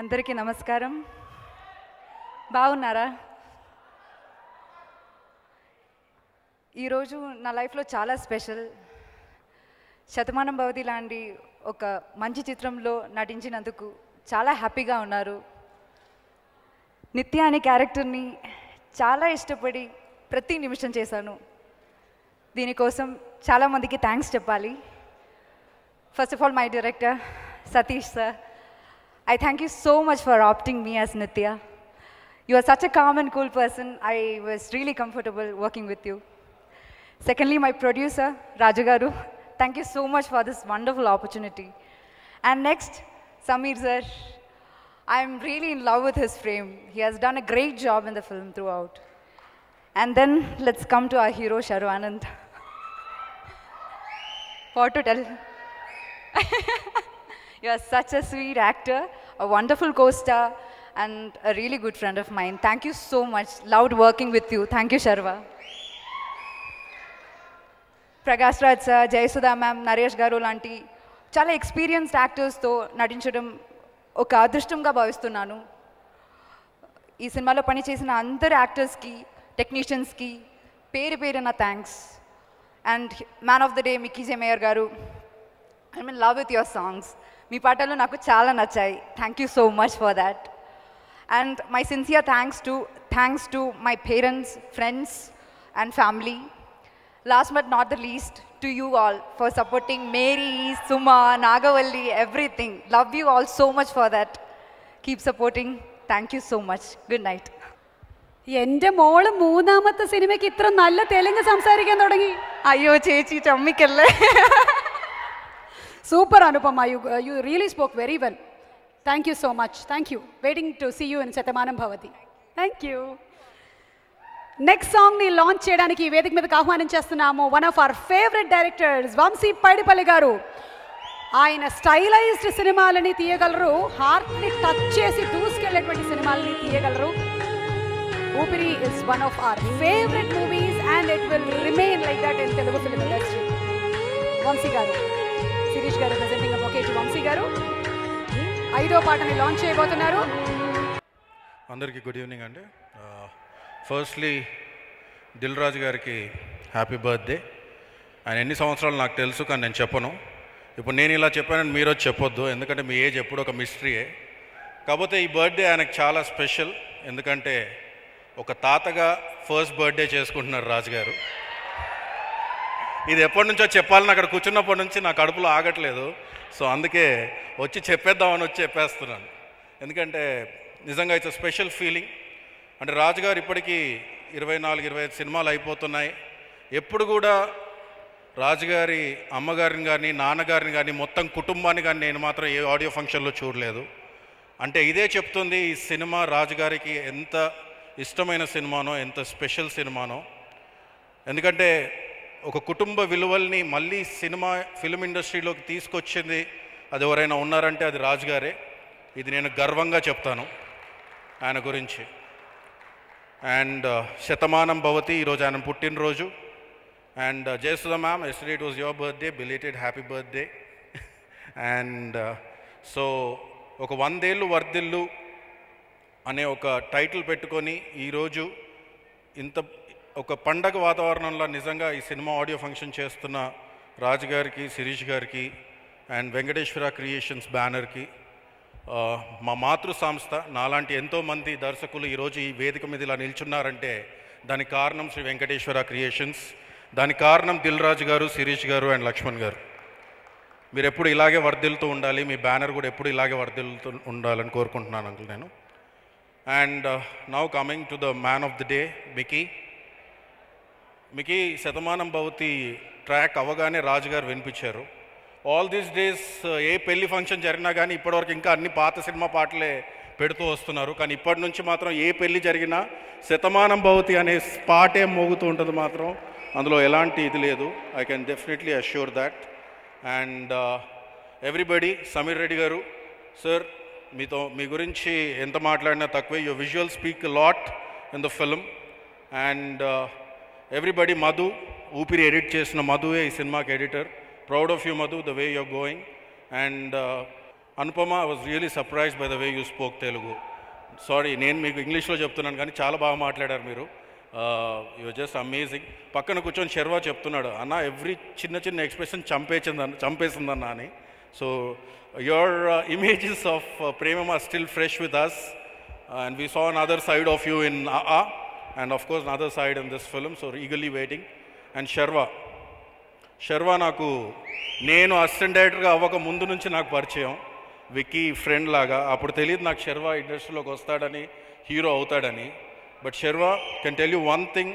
అందరికీ నమస్కారం. బాగున్నారా? ఈరోజు నా లైఫ్లో చాలా స్పెషల్. శతమానం భవతి లాంటి ఒక మంచి చిత్రంలో నటించినందుకు చాలా హ్యాపీగా ఉన్నారు. నిత్య అనే క్యారెక్టర్ని చాలా ఇష్టపడి ప్రతి నిమిషం చేశాను. దీనికోసం చాలామందికి థ్యాంక్స్ చెప్పాలి. First of all my director Satish sir, I thank you so much for opting me as Nitya. You are such a calm and cool person. I was really comfortable working with you. Secondly, my producer, Raju Garu, thank you so much for this wonderful opportunity. And next, Sameer sir, I'm really in love with his frame. He has done a great job in the film throughout. And then, let's come to our hero, Sharu Anand. What to tell? You are such a sweet actor, a wonderful co-star, and a really good friend of mine. Thank you so much. Loved working with you. Thank you, Sharva. Prakash Raj sir, Jayasudha ma'am, Naresh garu lanti చాలా experienced యాక్టర్స్తో నటించడం ఒక అదృష్టంగా భావిస్తున్నాను. ఈ సినిమాలో పనిచేసిన అందరు యాక్టర్స్కి, టెక్నీషియన్స్కి పేరు పేరున thanks. And man of the day Mickey J Meyer garu, I'm in love with your songs. మీ పాటలు నాకు చాలా నచ్చాయి. Thank you so much for that. And my sincere thanks to my parents, friends and family. Last but not the least to you all for supporting Mary, Suma, Nagavalli, everything. Love you all so much for that. Keep supporting. Thank you so much. Good night. എൻ്റെ മോള് മൂന്നാമത്തെ സിനിമയ്ക്ക് ഇത്ര നല്ല തെലുങ്ക് സംസാരിക്കാൻ തുടങ്ങി. അയ്യോ ചേച്ചി ചമ്മിക്കല്ലേ. Super Anupama, you really spoke very well. Thank you so much. Thank you. Waiting to see you in Shatamanam Bhavati. Thank you. Next song ni launch cheyadaniki ee vedik meedaki ఆహ్వానం చేస్తున్నాము one of our favorite directors, Vamsi Paidipalli garu. ఆయన stylised సినిమాలని తీయగలరు, heart ని touch చేసి దూసుకెళ్ళేటువంటి సినిమాలని తీయగలరు. ఊపిరి is one of our favorite movies and it will remain like that in Telugu film industry. Vamsi garu, Shirish గారు presenting a bouquet to Vamsi గారు. 5వ పాటని లాంచ్ చేయబోతున్నారు. అందరికీ గుడ్ ఈవినింగ్ అండి. ఫస్ట్లీ దిల్ రాజు గారికి హ్యాపీ బర్త్డే. ఆయన ఎన్ని సంవత్సరాలు నాకు తెలుసు, కానీ నేను చెప్పను. ఇప్పుడు నేను ఇలా చెప్పానని మీరు వచ్చి చెప్పొద్దు, ఎందుకంటే మీ ఏజ్ ఎప్పుడు ఒక మిస్టరీయే. కాకపోతే ఈ బర్త్డే ఆయనకు చాలా స్పెషల్, ఎందుకంటే ఒక తాతగా ఫస్ట్ బర్త్డే చేసుకుంటున్నారు రాజుగారు. ఇది ఎప్పటి నుంచో చెప్పాలని అక్కడ కూర్చున్నప్పటి నుంచి నా కడుపులో ఆగట్లేదు. సో అందుకే వచ్చి చెప్పేద్దామని వచ్చి చెప్పేస్తున్నాను. ఎందుకంటే నిజంగా ఇట్స్ అ స్పెషల్ ఫీలింగ్. అంటే రాజుగారు ఇప్పటికీ 24-25 సినిమాలు అయిపోతున్నాయి. ఎప్పుడు కూడా రాజుగారి అమ్మగారిని కానీ నాన్నగారిని కానీ మొత్తం కుటుంబాన్ని కానీ నేను మాత్రం ఏ ఆడియో ఫంక్షన్లో చూడలేదు. అంటే ఇదే చెప్తుంది ఈ సినిమా రాజుగారికి ఎంత ఇష్టమైన సినిమానో, ఎంత స్పెషల్ సినిమానో. ఎందుకంటే ఒక కుటుంబ విలువల్ని మళ్ళీ ఫిల్మ్ ఇండస్ట్రీలోకి తీసుకొచ్చింది అది ఎవరైనా ఉన్నారంటే అది రాజుగారే. ఇది నేను గర్వంగా చెప్తాను ఆయన గురించి. అండ్ శతమానం భవతి ఈరోజు ఆయన పుట్టినరోజు. And Jayasudha ma'am, yesterday it was your birthday, belated happy birthday. And so ఒక 100 ఏళ్ళు వర్ధిల్లు అనే ఒక టైటిల్ పెట్టుకొని ఈరోజు ఇంత ఒక పండగ వాతావరణంలో నిజంగా ఈ సినిమా ఆడియో ఫంక్షన్ చేస్తున్న రాజు గారికి, శిరీష్ గారికి అండ్ వెంకటేశ్వర క్రియేషన్స్ బ్యానర్కి, మా మాతృ సంస్థ నాలాంటి ఎంతోమంది దర్శకులు ఈరోజు ఈ వేదిక మీద ఇలా నిల్చున్నారంటే దానికి కారణం శ్రీ వెంకటేశ్వర క్రియేషన్స్. దానికి కారణం దిల్ రాజు గారు, శిరీష్ గారు అండ్ లక్ష్మణ్ గారు. మీరు ఎప్పుడు ఇలాగే వర్ధిల్లుతూ ఉండాలి, మీ బ్యానర్ కూడా ఎప్పుడు ఇలాగే వర్ధిల్లుతూ ఉండాలని కోరుకుంటున్నాను అంకుల్ నేను. And now coming to the man of the day, Mickey Shatamanam Bhavati track అవ్వగానే రాజుగారు వినిపించారు. ఆల్ దీస్ డేస్ ఏ పెళ్లి ఫంక్షన్ జరిగినా కానీ ఇప్పటివరకు ఇంకా అన్ని పాత సినిమా పాటలే పెడుతూ వస్తున్నారు. కానీ ఇప్పటి నుంచి మాత్రం ఏ పెళ్లి జరిగినా శతమానం భవతి అనే పాటే మోగుతూ ఉంటుంది మాత్రం. అందులో ఎలాంటి ఇది లేదు. I can definitely assure that. And everybody, Sameer Reddy గారు సార్, మీ గురించి ఎంత మాట్లాడినా తక్కువే. Your visual speak lot in the film. And everybody, Madhu, Oopiri edit చేసిన మధువే ఈ సినిమాకి ఎడిటర్. Proud of you Madhu, the way you're going. And Anupama, I was really surprised by the way you spoke Telugu. Sorry, నేను మీకు ఇంగ్లీష్లో చెప్తున్నాను కానీ చాలా బాగా మాట్లాడారు మీరు. You just amazing. పక్కన కూర్చొని శర్వా చెప్తున్నాడు, అన్న ఎవ్రీ చిన్న చిన్న ఎక్స్ప్రెషన్ చంపేసిందన్న అని. So your images of Premam are still fresh with us, and we saw another side of you in ఆ, and of course another side in this film. So eagerly waiting. And Sharwa నాకు, నేను assistant డైరెక్టర్గా అవ్వక ముందు నుంచి నాకు పరిచయం, విక్కీ ఫ్రెండ్ లాగా. అప్పుడు తెలియదు నాకు శర్వా ఇండస్ట్రీలోకి వస్తాడని, హీరో అవుతాడని. But Sharwa, can tell you one thing,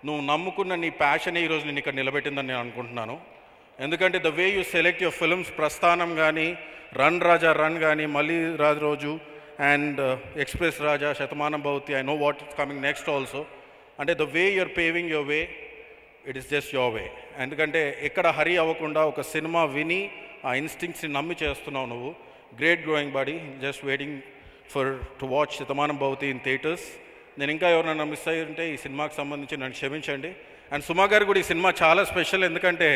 నువ్వు నమ్ముకున్న నీ ప్యాషనే ఈరోజు నేను ఇక్కడ నిలబెట్టిందని నేను అనుకుంటున్నాను. ఎందుకంటే the way you select your films, ప్రస్థానం కానీ, రన్ రాజా రన్ కానీ, మళ్ళీ రోజు and express Raja, Shatamanam Bhavathi, I know what is coming next also. అంటే the way you're paving your way, it is just your way. ఎందుకంటే ఎక్కడ హరి అవ్వకుండా ఒక సినిమా విని ఆ ఇన్స్టింక్ట్స్ని నమ్మి చేస్తున్నావు నువ్వు. Great growing body. Just waiting to watch Shatamanam Bhavati in theatres. నేను ఇంకా ఎవరైనా మిస్ అయ్యి ఉంటే ఈ సినిమాకి సంబంధించి నన్ను క్షమించండి. అండ్ సుమా గారు కూడా ఈ సినిమా చాలా స్పెషల్, ఎందుకంటే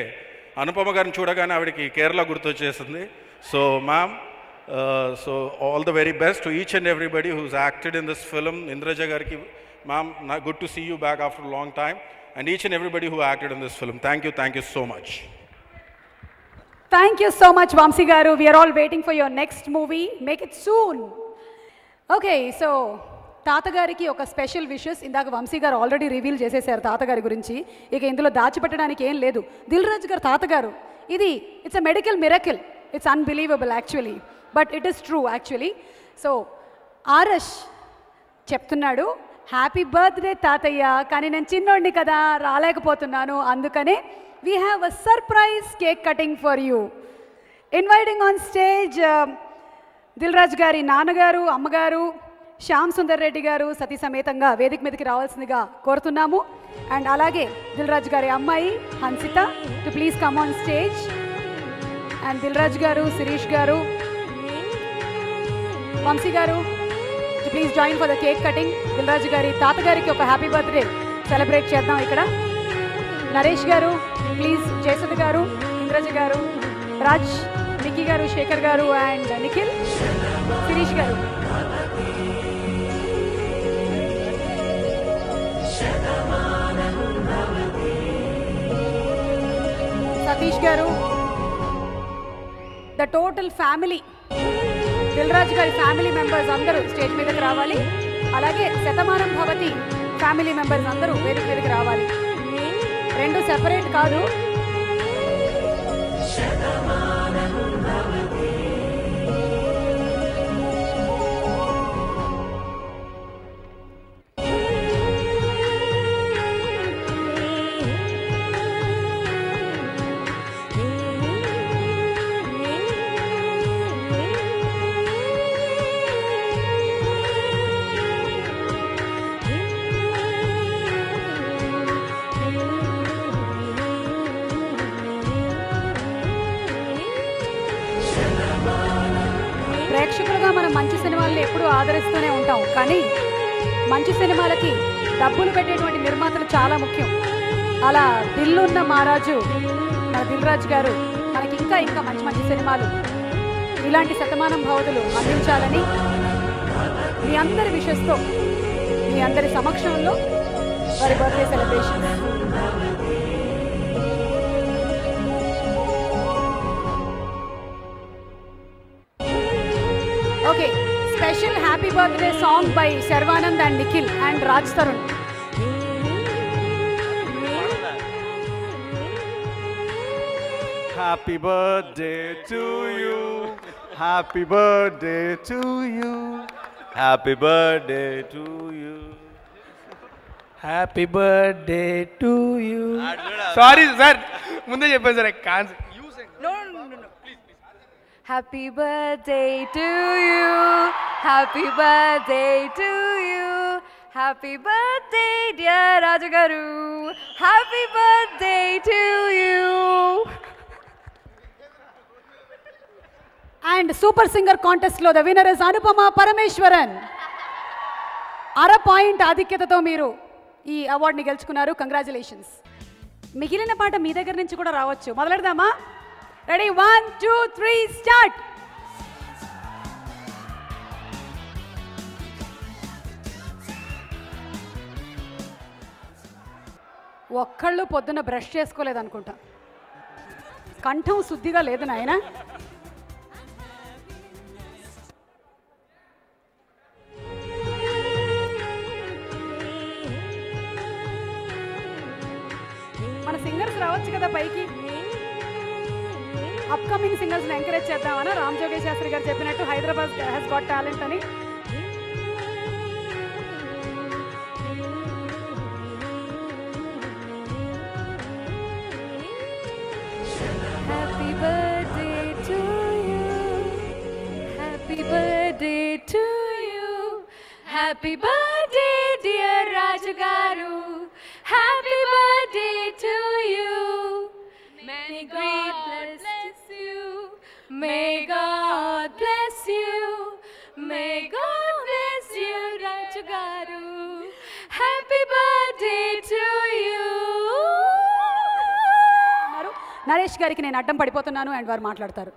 అనుపమ గారిని చూడగానే ఆవిడకి కేరళ గుర్తొచ్చేసింది. So ma'am, so all the very best to each and everybody who's acted in this film. Indraja గారికి, ma'am, good to see you back after long time. And each and everybody who acted in this film. Thank you so much. Thank you so much, Vamsi garu. We are all waiting for your next movie. Make it soon. Okay, so తాతగారికి ఒక special wishes ఇందాక వంశీ గారు already reveal చేసేసారు తాతగారి గురించి. ఇక ఇందులో దాచిపెట్టడానికి ఏం లేదు. దిల్ రాజు గారు తాతగారు, ఇది it's a medical miracle. It's unbelievable actually, but it is true actually. So Aarush చెప్తున్నాడు, హ్యాపీ బర్త్డే తాతయ్య, కానీ నేను చిన్నోడిని కదా రాలేకపోతున్నాను, అందుకనే we have a surprise cake cutting for you. Inviting on stage Dil Raju గారి నాన్నగారు, అమ్మగారు, శ్యామ్ సుందర్ రెడ్డి గారు సతీ సమేతంగా వేదిక మీదకి రావాల్సిందిగా కోరుతున్నాము. అండ్ అలాగే దిల్ రాజు గారి అమ్మాయి Hansitha to please come on stage. And Dil Raju garu, Sirish గారు, వంశీ గారు to please join for the cake cutting. Dil Raju గారి తాతగారికి ఒక హ్యాపీ బర్త్డే సెలబ్రేట్ చేద్దాం ఇక్కడ. నరేష్ గారు ప్లీజ్, జయసుధ గారు, ఇంద్రజ గారు, రాజ్, నిక్కీ గారు, శేఖర్ గారు అండ్ నిఖిల్, శిరీష్ గారు. సతీష్ గారు, the total family, Dil Raju గారి ఫ్యామిలీ మెంబర్స్ అందరూ స్టేజ్ మీదకి రావాలి. అలాగే శతమానం భవతి ఫ్యామిలీ మెంబర్స్ అందరూ వేదిక మీదకి రావాలి. రెండు సెపరేట్ కాదు. ప్రేక్షకులుగా మనం మంచి సినిమాలను ఎప్పుడూ ఆదరిస్తూనే ఉంటాం, కానీ మంచి సినిమాలకి డబ్బులు పెట్టేటువంటి నిర్మాతలు చాలా ముఖ్యం. అలా దిల్లున్న మహారాజు మన దిల్ రాజు గారు మనకి ఇంకా ఇంకా మంచి మంచి సినిమాలు, ఇలాంటి శతమానం భవతులు అందించాలని మీ అందరి విషెస్తో, మీ అందరి సమక్షంలో వారి birthday celebration. Okay, special happy birthday song by Sarvanand and Nikhil and Raj Tarun. Happy birthday to you. Happy birthday to you. Happy birthday to you. Happy birthday to you. Sorry sir, munde cheppanu sir, I can't. No. Happy birthday to you. Happy birthday to you. Happy birthday dear Raju garu. Happy birthday to you. And Super Singer Contest lo the winner is Anupama Parameshwaran. అర point ఆధిక్యతతో మీరు ఈ అవార్డుని గెలుచుకున్నారు. Congratulations. మిగిలిన పాట మీ దగ్గర నుంచి కూడా రావచ్చు. మొదలెడదామా? Ready, 1 2 3 start. ఒక్కళ్ళు పొద్దున్న బ్రష్ చేసుకోలేదు అనుకుంటా. కంఠం శుద్ధిగా లేదు నాయన. మన సింగర్స్ రావచ్చు కదా పైకి. అప్కమింగ్ సింగర్స్ని ఎంకరేజ్ చేద్దామని రామ్ జోగేష్ శాస్త్రి గారు చెప్పినట్టు హైదరాబాద్ హ్యాస్ గాట్ టాలెంట్ అని. Happy birthday to you. Happy birthday to you. Happy birthday dear Raju garu. Happy birthday to you. May God bless you. May God bless you. May God bless you Raju garu. Happy birthday to you. Naresh గారికి నేను అడ్డం పడిపోతున్నాను and వారు మాట్లాడతారు.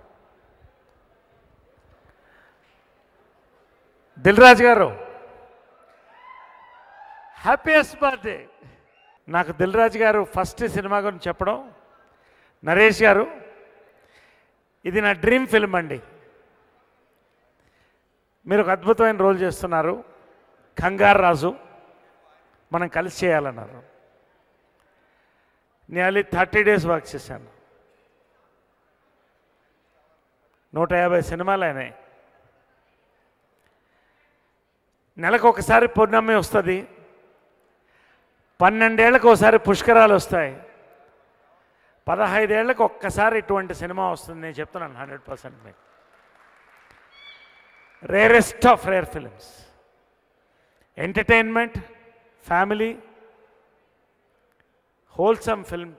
దిల్ రాజు గారు happiest birthday. నాకు దిల్ రాజు గారు first cinema గురించి చెప్పడం, నరేష్ గారు ఇది నా డ్రీమ్ ఫిల్మ్ అండి. మీరు ఒక అద్భుతమైన రోల్ చేస్తున్నారు. కంగారు రాజు మనం కలిసి చేయాలన్నారు. నియర్లీ 30 days వర్క్ చేశాను. 150 సినిమాలు అయినాయి. నెలకు ఒకసారి పౌర్ణమి వస్తుంది, 12 ఏళ్ళకు ఒకసారి పుష్కరాలు వస్తాయి, 15 ఏళ్ళకు ఒక్కసారి ఇటువంటి సినిమా వస్తుంది. నేను చెప్తున్నాను 100% మీకు. Rarest of rare films, entertainment, family, wholesome film,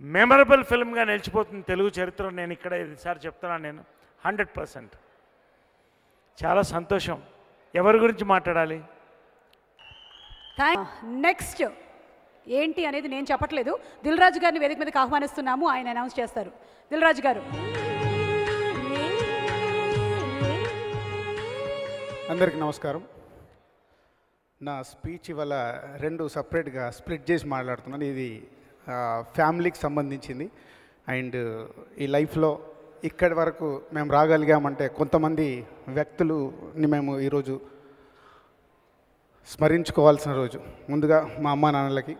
memorable ఫిల్మ్గా నిలిచిపోతుంది తెలుగు చరిత్ర. నేను ఇక్కడ ఈసారి చెప్తున్నాను నేను 100%. చాలా సంతోషం. ఎవరి గురించి మాట్లాడాలి? నెక్స్ట్ ఏంటి అనేది నేను చెప్పట్లేదు. దిల్ రాజు గారిని వేదిక మీదకి ఆహ్వానిస్తున్నాము. ఆయన అనౌన్స్ చేస్తారు. దిల్ రాజు గారు. అందరికీ నమస్కారం. నా స్పీచ్ ఇవాళ 2 సపరేట్గా స్ప్లిట్ చేసి మాట్లాడుతున్నాను. ఇది ఫ్యామిలీకి సంబంధించింది. అండ్ ఈ లైఫ్లో ఇక్కడి వరకు మేము రాగలిగామంటే కొంతమంది వ్యక్తులని మేము ఈరోజు స్మరించుకోవాల్సిన రోజు. ముందుగా మా అమ్మా నాన్నలకి,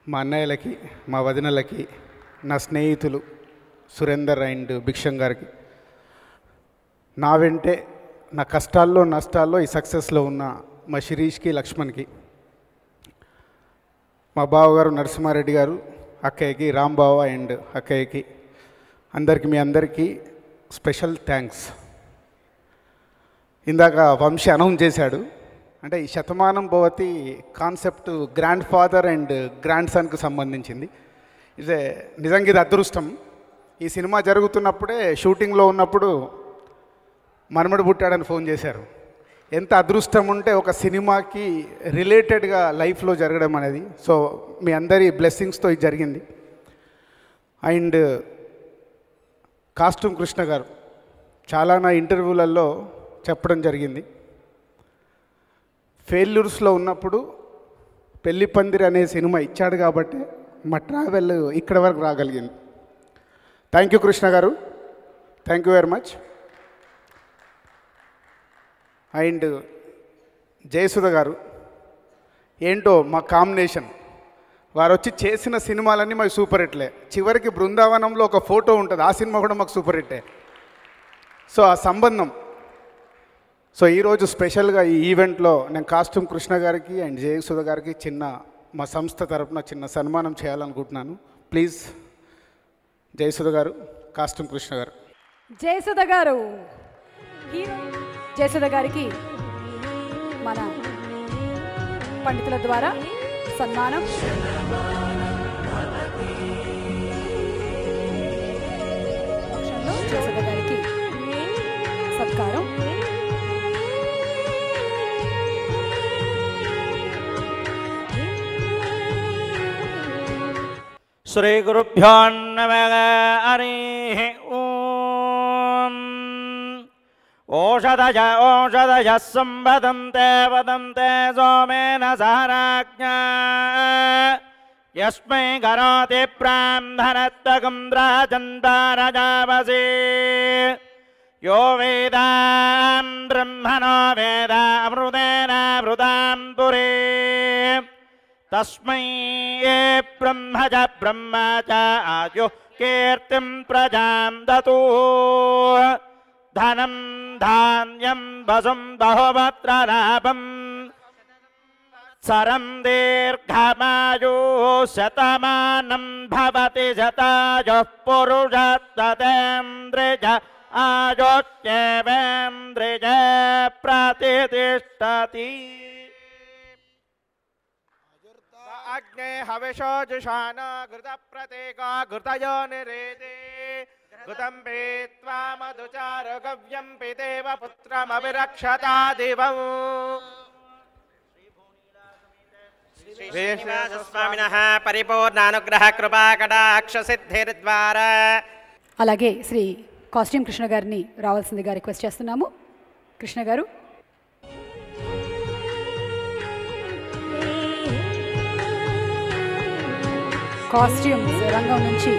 మా అన్నయ్యలకి, మా వదినలకి, నా స్నేహితులు సురేందర్ అండ్ భిక్షం గారికి, నా వెంటే నా కష్టాల్లో నష్టాల్లో ఈ సక్సెస్లో ఉన్న మా శిరీష్కి, లక్ష్మణ్కి, మా బావగారు నరసింహారెడ్డి గారు, అక్కయ్యకి, రాంబావ అండ్ అక్కయ్యకి, అందరికీ మీ అందరికీ స్పెషల్ థ్యాంక్స్. ఇందాక వంశీ అనౌన్స్ చేశాడు. అంటే ఈ Shatamanam Bhavathi concept grandfather and గ్రాండ్ సన్కి సంబంధించింది. ఇదే నిజంగా ఇది అదృష్టం. ఈ సినిమా జరుగుతున్నప్పుడే షూటింగ్లో ఉన్నప్పుడు మనమడు పుట్టాడని ఫోన్ చేశారు. ఎంత అదృష్టం ఉంటే ఒక సినిమాకి రిలేటెడ్గా లైఫ్లో జరగడం అనేది. సో మీ అందరి బ్లెస్సింగ్స్తో ఇది జరిగింది. అండ్ కాస్ట్యూమ్ కృష్ణ గారు చాలా నా ఇంటర్వ్యూలలో చెప్పడం జరిగింది. ఫెయిల్యూర్స్లో ఉన్నప్పుడు పెళ్లి పందిరి అనే సినిమా ఇచ్చాడు కాబట్టి మా ట్రావెల్ ఇక్కడ వరకు రాగలిగింది. థ్యాంక్ యూ కృష్ణ గారు, thank you very much. And Jayasudha గారు ఏంటో మా కాంబినేషన్. వారు వచ్చి చేసిన సినిమాలన్నీ మాకు సూపర్ హిట్లే. చివరికి బృందావనంలో ఒక ఫోటో ఉంటుంది, ఆ సినిమా కూడా మాకు సూపర్ హిట్టే. సో ఆ సంబంధం. సో ఈరోజు స్పెషల్గా ఈ ఈవెంట్లో నేను కాస్ట్యూమ్ కృష్ణ గారికి అండ్ జయసుధ గారికి చిన్న మా సంస్థ తరపున చిన్న సన్మానం చేయాలనుకుంటున్నాను. ప్లీజ్ జయసుధ గారు, కాస్ట్యూమ్ కృష్ణ గారు. జయసుధ గారు. జయసుధ గారికి మన పండితుల ద్వారా సన్మానం. జయసుధ గారికి సత్కారం. శ్రీ గురుభ్యో నమః. హరి ఓం. ఓ ఓషధయः సంవదంతే వదంతే సోమేన సహరాజ్ఞా యస్మై కరోతి బ్రాహ్మణత్వకం రాజంతారజావసి యో వేదాం బ్రహ్మణో వేద అమృతేన వృతాం పురే తస్మై బ్రహ్మ చ బ్రహ్మ చ ఆయుః కీర్తిం ప్రజాం దతు ధనం ధాన్యం వసుం బహువత్ర లాభం సరం దీర్ఘమాయు శతమానం భవతి శతాయుః పురుషస్తతేంద్రియ ఆయుష్యేవేంద్రియ ప్రతిష్టతి. అగ్నే హవిషో జుషాన ఘృత ప్రతేక ఘృతయో నిరేదే ఘృతం పీత్వా మధుచార గవ్యం పిదేవ పుత్రమభిరక్షతా దివం. శ్రీనివాసస్వామినః పరిపూర్ణానుగ్రహ కృపా కటాక్ష సిద్ధిర్ద్వారా. అలాగే శ్రీ కాస్ట్యూమ్ కృష్ణ గారిని రావాల్సిందిగా రిక్వెస్ట్ చేస్తున్నాము. కృష్ణ గారు. కాస్ట్యూమ్స్ రంగం నుంచి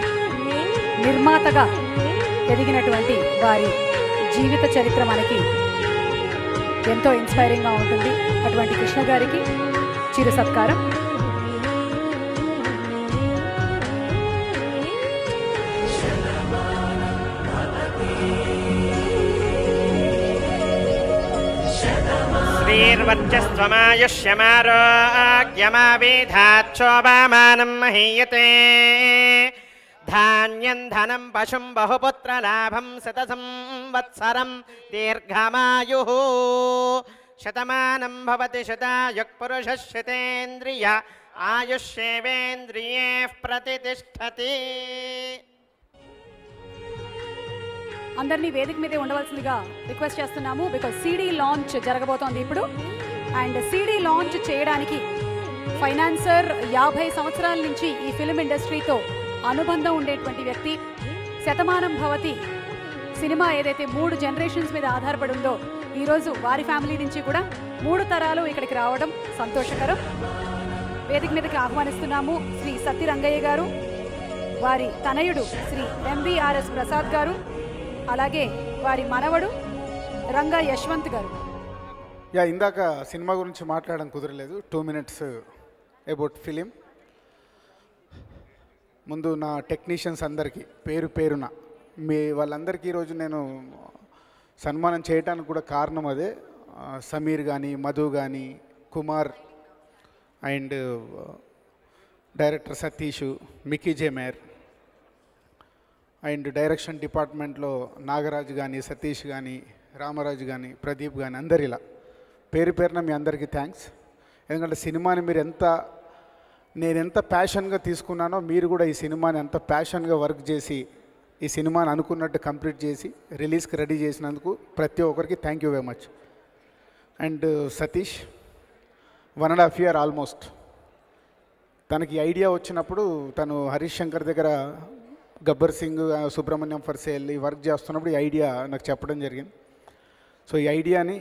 నిర్మాతగా ఎదిగినటువంటి వారి జీవిత చరిత్ర మనకి ఎంతో ఇన్స్పైరింగ్గా ఉంటుంది. అటువంటి కృష్ణ గారికి చిరు సత్కారం. శ్రీర్వర్చస్వమాయుష్యమారోగ్యమావిధాక్షోభామానం మహీయతే ధాన్యం ధనం పశుం బహుపుత్రలాభం శతసంవత్సరం దీర్ఘమాయుః శతమానం భవతి శతాయుః పురుషः శతేంద్రియ ఆయుష్యేవేంద్రియే ప్రతిష్టతి. అందరినీ వేదిక మీదే ఉండవలసిందిగా రిక్వెస్ట్ చేస్తున్నాము. బికాజ్ సీడీ లాంచ్ జరగబోతోంది ఇప్పుడు. అండ్ సీడీ లాంచ్ చేయడానికి ఫైనాన్సర్ 50 సంవత్సరాల నుంచి ఈ ఫిల్మ్ ఇండస్ట్రీతో అనుబంధం ఉండేటువంటి వ్యక్తి. శతమానం భవతి సినిమా ఏదైతే 3 జనరేషన్స్ మీద ఆధారపడి ఉందో ఈరోజు వారి ఫ్యామిలీ నుంచి కూడా 3 తరాలు ఇక్కడికి రావడం సంతోషకరం. వేదిక మీదకి ఆహ్వానిస్తున్నాము శ్రీ సత్తి రంగయ్య గారు, వారి తనయుడు శ్రీ ఎంవిఆర్ఎస్ ప్రసాద్ గారు, అలాగే వారి మనవడు రంగా యశ్వంత్ గారు. ఇందాక సినిమా గురించి మాట్లాడడం కుదరలేదు. 2 minutes అబౌట్ ఫిలిం. ముందు నా టెక్నీషియన్స్ అందరికీ పేరు పేరున మీ వాళ్ళందరికీ ఈరోజు నేను సన్మానం చేయడానికి కూడా కారణం అదే. సమీర్ కానీ, మధు కానీ, Kumar and director Satish, Mickey J Meyer and direction డిపార్ట్మెంట్లో నాగరాజు కానీ, సతీష్ కానీ, రామరాజు కానీ, ప్రదీప్ కానీ, అందరు ఇలా పేరు పేరున మీ అందరికీ థ్యాంక్స్. ఎందుకంటే సినిమాని మీరు నేను ఎంత ప్యాషన్గా తీసుకున్నానో మీరు కూడా ఈ సినిమాని అంత ప్యాషన్గా వర్క్ చేసి ఈ సినిమాని అనుకున్నట్టు కంప్లీట్ చేసి రిలీజ్కి రెడీ చేసినందుకు ప్రతి ఒక్కరికి thank you very much. And Satish 1.5 years almost. తనకి ఐడియా వచ్చినప్పుడు తను హరీష్ శంకర్ దగ్గర గబ్బర్ సింగ్, సుబ్రహ్మణ్యం ఫర్ సేల్ ఈ వర్క్ చేస్తున్నప్పుడు ఈ ఐడియా నాకు చెప్పడం జరిగింది. సో ఈ ఐడియాని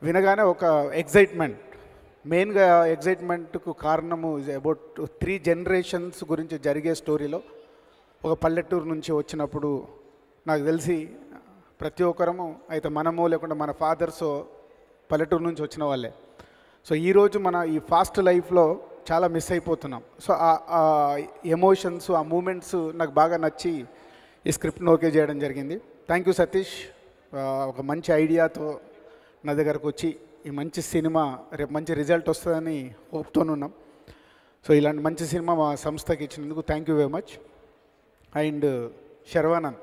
వినగానే ఒక ఎగ్జైట్మెంట్, మెయిన్గా ఎగ్జైట్మెంట్కు కారణము అబౌట్ 3 generations గురించి జరిగే స్టోరీలో ఒక పల్లెటూరు నుంచి వచ్చినప్పుడు నాకు తెలిసి ప్రతి ఒక్కరము అయితే మనమో లేకుండా మన ఫాదర్సో పల్లెటూరు నుంచి వచ్చిన వాళ్ళే. సో ఈరోజు మన ఈ ఫాస్ట్ లైఫ్లో చాలా మిస్ అయిపోతున్నాం. సో ఆ ఎమోషన్స్, ఆ మూమెంట్స్ నాకు బాగా నచ్చి ఈ స్క్రిప్ట్ని ఓకే చేయడం జరిగింది. Thank you Satish. ఒక మంచి ఐడియాతో నా దగ్గరకు వచ్చి ఈ మంచి సినిమా రేపు మంచి రిజల్ట్ వస్తుందని హోప్తోనున్నాం. సో ఇలాంటి మంచి సినిమా మా సంస్థకి ఇచ్చినందుకు thank you very much. And Sharwanand,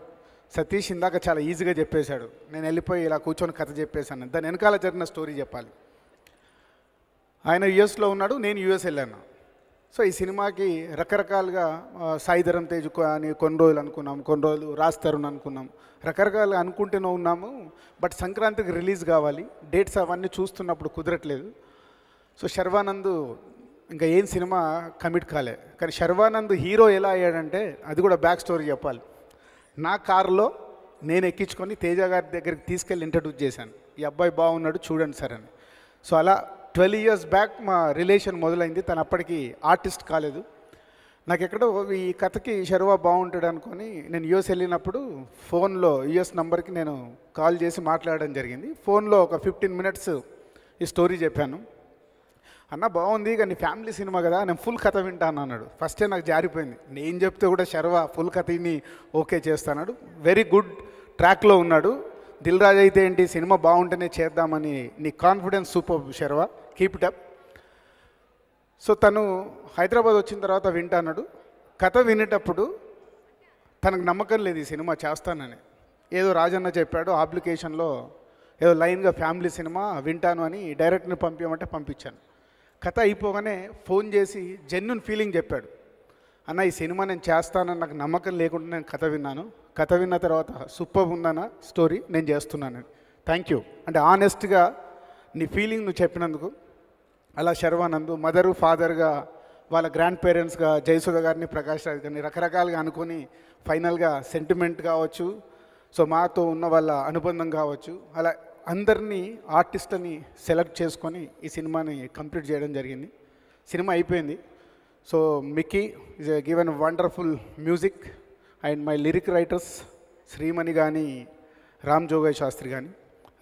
Satish ఇందాక చాలా ఈజీగా చెప్పేశాడు. నేను వెళ్ళిపోయి ఇలా కూర్చొని కథ చెప్పేశాను. దాని వెనకాల జరిగిన స్టోరీ చెప్పాలి. ఆయన యుఎస్లో ఉన్నాడు, నేను యుఎస్ వెళ్ళాను. సో ఈ సినిమాకి రకరకాలుగా సాయిధరం తేజ్ అని కొన్ని రోజులు అనుకున్నాం, కొన్ని రోజులు రాజ్ తరుణ్ అనుకున్నాం, రకరకాలుగా అనుకుంటూనే ఉన్నాము. బట్ సంక్రాంతికి రిలీజ్ కావాలి, డేట్స్ అవన్నీ చూస్తున్నప్పుడు కుదరట్లేదు. సో శర్వానంద్ ఇంకా ఏం సినిమా కమిట్ కాలే. కానీ శర్వానంద్ హీరో ఎలా అయ్యాడంటే అది కూడా బ్యాక్ స్టోరీ చెప్పాలి. నా కారులో నేను ఎక్కించుకొని తేజ గారి దగ్గరికి తీసుకెళ్ళి ఇంట్రడ్యూస్ చేశాను. ఈ అబ్బాయి బాగున్నాడు చూడండి సార్ అని. సో అలా 12 years బ్యాక్ మా రిలేషన్ మొదలైంది. తను అప్పటికి ఆర్టిస్ట్ కాలేదు. నాకు ఎక్కడో ఈ కథకి శర్వా బాగుంటాడు అనుకొని నేను యూఎస్ వెళ్ళినప్పుడు ఫోన్లో యూఎస్ నంబర్కి నేను కాల్ చేసి మాట్లాడడం జరిగింది. ఫోన్లో ఒక 15 minutes ఈ స్టోరీ చెప్పాను. అన్న బాగుంది కానీ ఫ్యామిలీ సినిమా కదా, నేను ఫుల్ కథ వింటాను అన్నాడు. ఫస్టే నాకు జారిపోయింది. నేను చెప్తే కూడా శర్వా ఫుల్ కథని ఓకే చేస్తాడు. వెరీ గుడ్ ట్రాక్లో ఉన్నాడు. దిల్ రాజు అయితే ఏంటి, సినిమా బాగుంటేనే చేద్దామని నీ confidence super Sharwa, keep it up. So తను హైదరాబాద్ వచ్చిన తర్వాత వింటాన్నాడు. కథ వినేటప్పుడు తనకు నమ్మకం లేదు ఈ సినిమా చేస్తానని. ఏదో రాజన్న చెప్పాడు అప్లికేషన్లో ఏదో లైన్గా ఫ్యామిలీ సినిమా వింటాను అని డైరెక్ట్ని పంపించమంటే పంపించాను. కథ అయిపోగానే ఫోన్ చేసి జెన్యున్ ఫీలింగ్ చెప్పాడు. అన్న ఈ సినిమా నేను చేస్తానని నాకు నమ్మకం లేకుండా నేను కథ విన్నాను. కథ విన్న తర్వాత సూపర్ ఉందన్న స్టోరీ, నేను చేస్తున్నాను. థ్యాంక్ యూ అంటే ఆనెస్ట్గా నీ ఫీలింగ్ నువ్వు చెప్పినందుకు. అలా శర్వానంద్ మదరు ఫాదర్గా, వాళ్ళ గ్రాండ్ పేరెంట్స్గా జయసుధ గారిని, ప్రకాష్ రాజ్ గారిని రకరకాలుగా అనుకొని ఫైనల్గా సెంటిమెంట్ కావచ్చు, సో మాతో ఉన్న వాళ్ళ అనుబంధం కావచ్చు, అలా అందరినీ ఆర్టిస్ట్ని సెలెక్ట్ చేసుకొని ఈ సినిమాని కంప్లీట్ చేయడం జరిగింది. సినిమా అయిపోయింది. So Mickey is given wonderful music and my lyric writers Shreemani కానీ రామ్ జోగయ్య శాస్త్రి కానీ.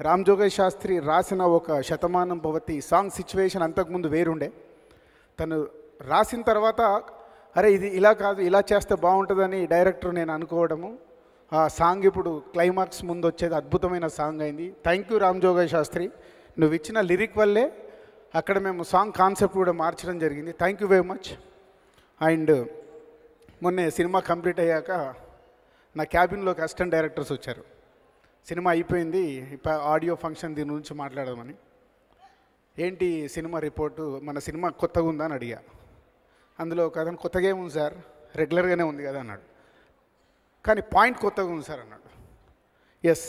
రామ్ జోగయ్య శాస్త్రి రాసిన ఒక శతమానం భవతి సాంగ్ సిచ్యువేషన్ అంతకుముందు వేరుండే. తను రాసిన తర్వాత అరే ఇది ఇలా కాదు ఇలా చేస్తే బాగుంటుందని డైరెక్టర్ నేను అనుకోవడము, ఆ సాంగ్ ఇప్పుడు క్లైమాక్స్ ముందు వచ్చేది అద్భుతమైన సాంగ్ అయింది. థ్యాంక్ యూ రామ్ జోగయ్య శాస్త్రి, నువ్వు ఇచ్చిన లిరిక్ వల్లే అక్కడ మేము సాంగ్ కాన్సెప్ట్ కూడా మార్చడం జరిగింది. Thank you very much. And మొన్నే సినిమా కంప్లీట్ అయ్యాక నా క్యాబిన్లోకి అసిస్టెంట్ డైరెక్టర్స్ వచ్చారు. సినిమా అయిపోయింది, ఆడియో ఫంక్షన్ దీని గురించి మాట్లాడదామని. ఏంటి సినిమా రిపోర్టు, మన సినిమా కొత్తగా ఉందా అని అడిగా. అందులో ఒక అతను కొత్తగా ఏముంది సార్, రెగ్యులర్గానే ఉంది కదా అన్నాడు. కానీ పాయింట్ కొత్తగా ఉంది సార్ అన్నాడు. ఎస్,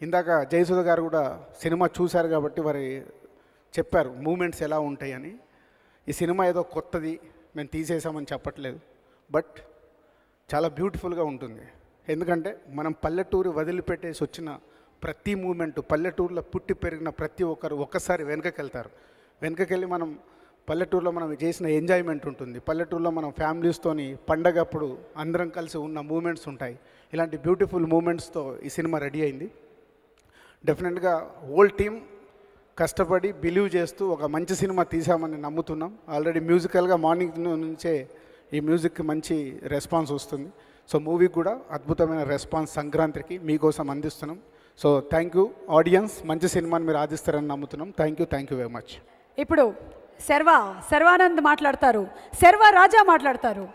ఇందాక జయసుధ గారు కూడా సినిమా చూశారు కాబట్టి వారి చెప్పారు మూమెంట్స్ ఎలా ఉంటాయని. ఈ సినిమా ఏదో కొత్తది మేము తీసేసామని చెప్పట్లేదు, బట్ చాలా బ్యూటిఫుల్గా ఉంటుంది. ఎందుకంటే మనం పల్లెటూరు వదిలిపెట్టేసి వచ్చిన ప్రతి మూమెంట్, పల్లెటూరులో పుట్టి పెరిగిన ప్రతి ఒక్కరు ఒక్కసారి వెనకకి వెళ్తారు. వెనకకెళ్ళి మనం పల్లెటూరులో మనం చేసిన ఎంజాయ్మెంట్ ఉంటుంది. పల్లెటూరులో మనం ఫ్యామిలీస్తోని పండగప్పుడు అందరం కలిసి ఉన్న మూమెంట్స్ ఉంటాయి. ఇలాంటి బ్యూటిఫుల్ మూమెంట్స్తో ఈ సినిమా రెడీ అయింది. డెఫినెట్గా హోల్ టీమ్ కష్టపడి బిలీవ్ చేస్తూ ఒక మంచి సినిమా తీసామని నమ్ముతున్నాం. ఆల్రెడీ మ్యూజికల్గా మార్నింగ్ నుంచే ఈ మ్యూజిక్కి మంచి రెస్పాన్స్ వస్తుంది. సో మూవీకి కూడా అద్భుతమైన రెస్పాన్స్ సంక్రాంతికి మీకోసం అందిస్తున్నాం. సో థ్యాంక్ యూ ఆడియన్స్, మంచి సినిమాని మీరు ఆదిస్తారని నమ్ముతున్నాం. Thank you very much. ఇప్పుడు శర్వానంద్ మాట్లాడతారు, శర్వా రాజా మాట్లాడతారు.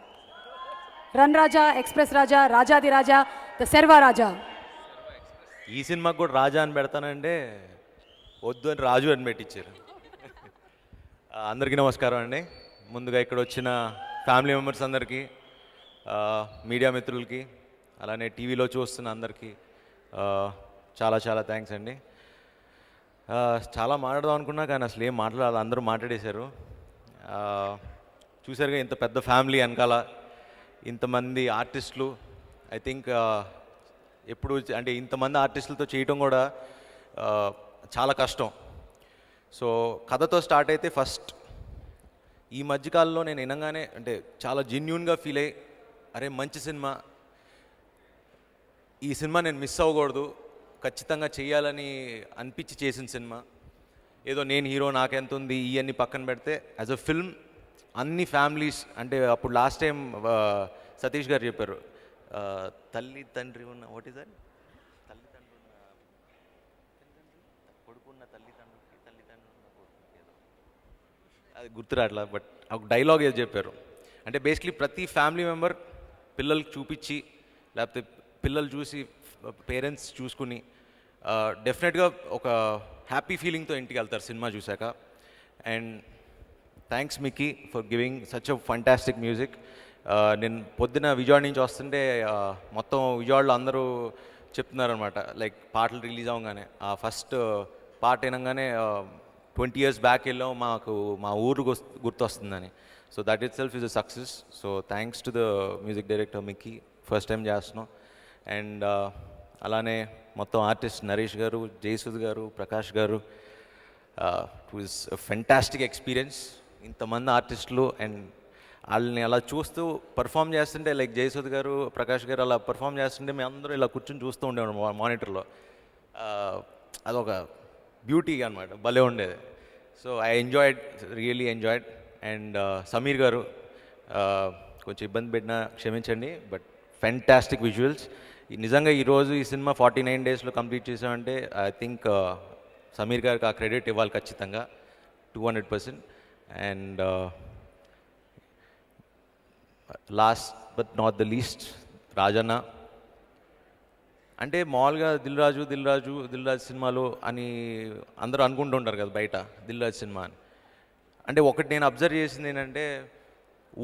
రన్ రాజా, ఎక్స్ప్రెస్ రాజా, రాజాది రాజా, ద శర్వా రాజా. ఈ సినిమాకి కూడా రాజా అని పెడతానంటే వద్దు అని రాజు అని పెట్టించారు. అందరికీ నమస్కారం అండి. ముందుగా ఇక్కడ వచ్చిన ఫ్యామిలీ మెంబర్స్ అందరికీ, మీడియా మిత్రులకి, అలానే టీవీలో చూస్తున్న అందరికీ చాలా చాలా థ్యాంక్స్ అండి. చాలా మాట్లాడదాం అనుకున్నా కానీ అసలు ఏం మాట్లాడాలి, అందరూ మాట్లాడేశారు. చూసారుగా ఇంత పెద్ద ఫ్యామిలీ వెనకాల ఇంతమంది ఆర్టిస్టులు. ఐ థింక్ ఎప్పుడు అంటే ఇంతమంది ఆర్టిస్టులతో చేయటం కూడా చాలా కష్టం. సో కథతో స్టార్ట్ అయితే ఫస్ట్ ఈ మధ్యకాలంలో నేను వినగానే అంటే చాలా జెన్యూన్గా ఫీల్ అయ్యి అరే మంచి సినిమా, ఈ సినిమా నేను మిస్ అవ్వకూడదు, ఖచ్చితంగా చేయాలని అనిపించి చేసిన సినిమా. ఏదో నేను హీరో నాకెంత ఉంది ఇవన్నీ పక్కన పెడితే యాజ్ అ ఫిల్మ్ అన్ని ఫ్యామిలీస్ అంటే అప్పుడు లాస్ట్ టైం సతీష్ గారు చెప్పారు తల్లి తండ్రి ఉన్న వాట్ ఈస్ దట్, తల్లిదండ్రులు ఉన్న కొడుకున్న తల్లిదండ్రులకి తల్లిదండ్రులు ఉన్న కొడుకుకి ఏదో అది గుర్తురాట్లా, బట్ ఒక డైలాగ్ ఏదో చెప్పారు. అంటే బేసిక్లీ ప్రతి ఫ్యామిలీ మెంబర్ పిల్లలకి చూపించి లేకపోతే పిల్లలు చూసి పేరెంట్స్ చూసుకుని డెఫినెట్గా ఒక హ్యాపీ ఫీలింగ్తో ఇంటికి వెళ్తారు సినిమా చూశాక. And thanks Mickey for giving such a fantastic music. నేను పొద్దున విజయవాడ నుంచి వస్తుంటే మొత్తం విజయవాడలో అందరూ చెప్తున్నారనమాట, లైక్ పాటలు రిలీజ్ అవ్వగానే ఆ ఫస్ట్ పాట వినగానే 20 years బ్యాక్ వెళ్ళాం, మాకు మా ఊరు గుర్తొస్తుందని. So that itself is a success. So thanks to the music director Mickey, first time చేస్తున్నాం. అండ్ అలానే మొత్తం artist Naresh garu, Jayasudha garu, Prakash garu. It was fantastic experience. ఇంతమంది ఆర్టిస్టులు అండ్ వాళ్ళని అలా చూస్తూ పర్ఫామ్ చేస్తుంటే, లైక్ జయసుద్ గారు, ప్రకాష్ గారు అలా పర్ఫామ్ చేస్తుంటే మేము అందరూ ఇలా కూర్చొని చూస్తూ ఉండేవాడు మానిటర్లో. అదొక బ్యూటీ అనమాట, భలే ఉండేది. So I enjoyed, really enjoyed. And Sameer గారు కొంచెం ఇబ్బంది పెట్టినా క్షమించండి, బట్ ఫెంటాస్టిక్ విజువల్స్. నిజంగా ఈరోజు ఈ సినిమా 49 డేస్లో కంప్లీట్ చేసామంటే ఐ థింక్ సమీర్ గారికి ఆ క్రెడిట్ ఇవ్వాలి ఖచ్చితంగా, 200%. And last but not the least Rajanna. అంటే మామూలుగా దిల్ రాజు సినిమాలు అని అందరూ అనుకుంటుంటారు కదా బయట, దిల్ రాజు సినిమా అని. అంటే ఒకటి నేను అబ్జర్వ్ చేసింది ఏంటంటే,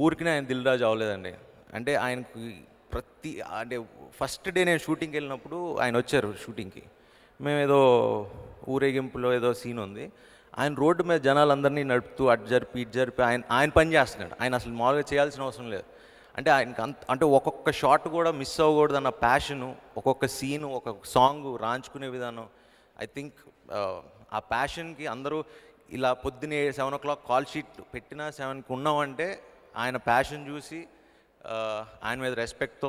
ఊరికినే ఆయన దిల్ రాజు అవ్వలేదండి. అంటే ఆయనకి అంటే ఫస్ట్ డే నేను షూటింగ్కి వెళ్ళినప్పుడు ఆయన వచ్చారు షూటింగ్కి. మేము ఏదో ఊరేగింపులో ఏదో సీన్ ఉంది, ఆయన రోడ్డు మీద జనాలందరినీ నడుపుతూ అటు జరిపి ఆయన పని చేస్తున్నాడు. ఆయన అసలు మామూలుగా చేయాల్సిన అవసరం లేదు. అంటే ఆయనకి అంటే ఒక్కొక్క షాట్ కూడా మిస్ అవ్వకూడదు అన్న ప్యాషను, ఒక్కొక్క సీను, ఒక్కొక్క సాంగ్ రాంచుకునే విధానం. ఐ థింక్ ఆ ప్యాషన్కి అందరూ ఇలా పొద్దున్నే 7 o'clock కాల్ షీట్ పెట్టినా 7కి ఉన్నామంటే ఆయన ప్యాషన్ చూసి ఆయన మీద రెస్పెక్ట్తో,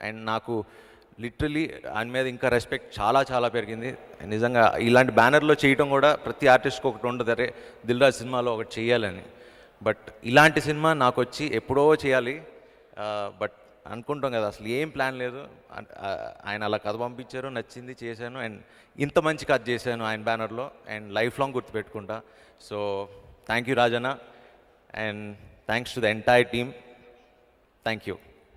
అండ్ నాకు లిటరలీ ఆయన మీద ఇంకా రెస్పెక్ట్ చాలా పెరిగింది. నిజంగా ఇలాంటి బ్యానర్లో చేయటం కూడా ప్రతి ఆర్టిస్ట్కి ఒకటి ఉండదు, అరే దిల్ రాజు సినిమాలో ఒకటి చేయాలని. బట్ ఇలాంటి సినిమా నాకు వచ్చి ఎప్పుడో చేయాలి, బట్ అనుకుంటాం కదా, అసలు ఏం ప్లాన్ లేదు. ఆయన అలా కథ పంపించారు, నచ్చింది, చేశాను. అండ్ ఇంత మంచి కథ చేశాను ఆయన బ్యానర్లో, అండ్ లైఫ్ లాంగ్ గుర్తుపెట్టుకుంటా. So thank you Rajanna, and thanks to the entire team. Thank you.